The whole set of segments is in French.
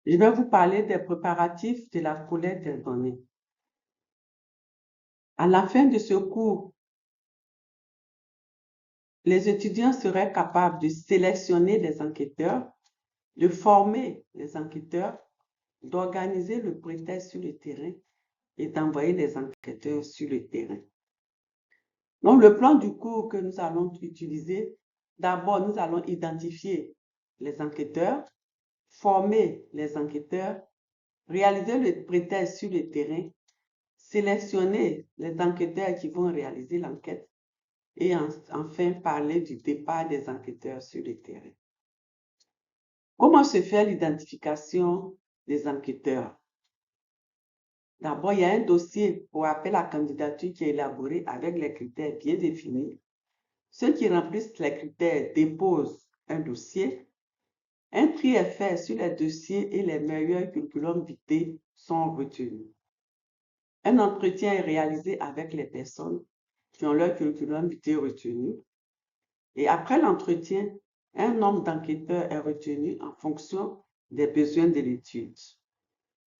Je vais vous parler des préparatifs de la collecte des données. À la fin de ce cours, les étudiants seraient capables de sélectionner les enquêteurs, de former les enquêteurs, d'organiser le pré-test sur le terrain et d'envoyer les enquêteurs sur le terrain. Donc, le plan du cours que nous allons utiliser, d'abord, nous allons identifier les enquêteurs, former les enquêteurs, réaliser le pré-test sur le terrain, sélectionner les enquêteurs qui vont réaliser l'enquête et enfin parler du départ des enquêteurs sur le terrain. Comment se fait l'identification des enquêteurs? D'abord, il y a un dossier pour appel à candidature qui est élaboré avec les critères bien définis. Ceux qui remplissent les critères déposent un dossier. Un tri est fait sur les dossiers et les meilleurs curriculums vitae sont retenus. Un entretien est réalisé avec les personnes qui ont leur curriculum vitae retenu. Et après l'entretien, un nombre d'enquêteurs est retenu en fonction des besoins de l'étude.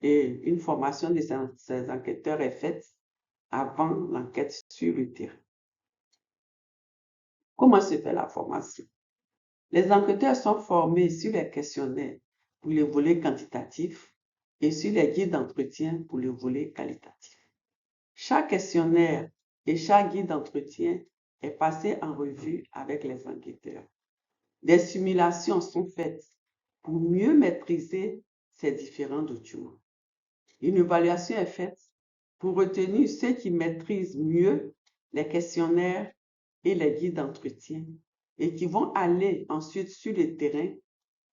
Et une formation de ces enquêteurs est faite avant l'enquête sur le terrain. Comment se fait la formation? Les enquêteurs sont formés sur les questionnaires pour le volet quantitatif et sur les guides d'entretien pour le volet qualitatif. Chaque questionnaire et chaque guide d'entretien est passé en revue avec les enquêteurs. Des simulations sont faites pour mieux maîtriser ces différents documents. Une évaluation est faite pour retenir ceux qui maîtrisent mieux les questionnaires et les guides d'entretien et qui vont aller ensuite sur le terrain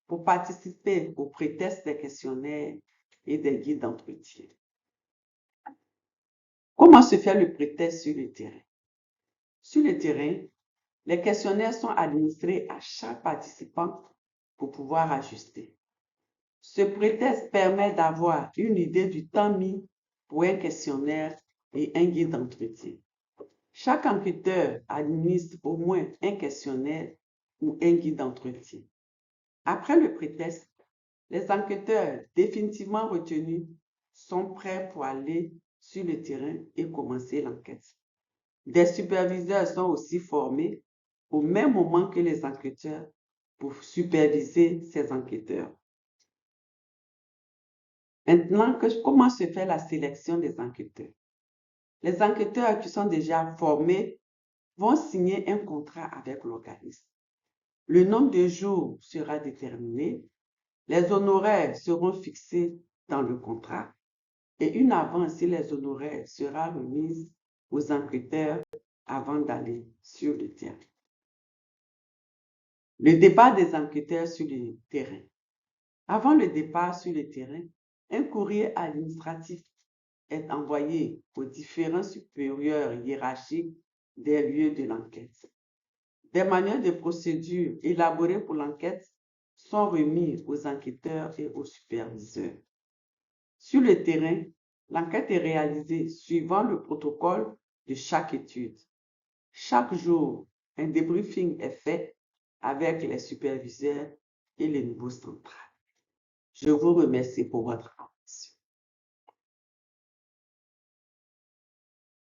pour participer au pré-test des questionnaires et des guides d'entretien. Comment se fait le pré-test sur le terrain? Sur le terrain, les questionnaires sont administrés à chaque participant pour pouvoir ajuster. Ce pré-test permet d'avoir une idée du temps mis pour un questionnaire et un guide d'entretien. Chaque enquêteur administre au moins un questionnaire ou un guide d'entretien. Après le pré-test, les enquêteurs définitivement retenus sont prêts pour aller sur le terrain et commencer l'enquête. Des superviseurs sont aussi formés au même moment que les enquêteurs pour superviser ces enquêteurs. Maintenant, comment se fait la sélection des enquêteurs? Les enquêteurs qui sont déjà formés vont signer un contrat avec l'organisme. Le nombre de jours sera déterminé, les honoraires seront fixés dans le contrat et une avance sur les honoraires sera remise aux enquêteurs avant d'aller sur le terrain. Le départ des enquêteurs sur le terrain. Avant le départ sur le terrain, un courrier administratif est envoyé aux différents supérieurs hiérarchiques des lieux de l'enquête. Des manuels de procédure élaborés pour l'enquête sont remis aux enquêteurs et aux superviseurs. Sur le terrain, l'enquête est réalisée suivant le protocole de chaque étude. Chaque jour, un débriefing est fait avec les superviseurs et le niveau central. Je vous remercie pour votre attention.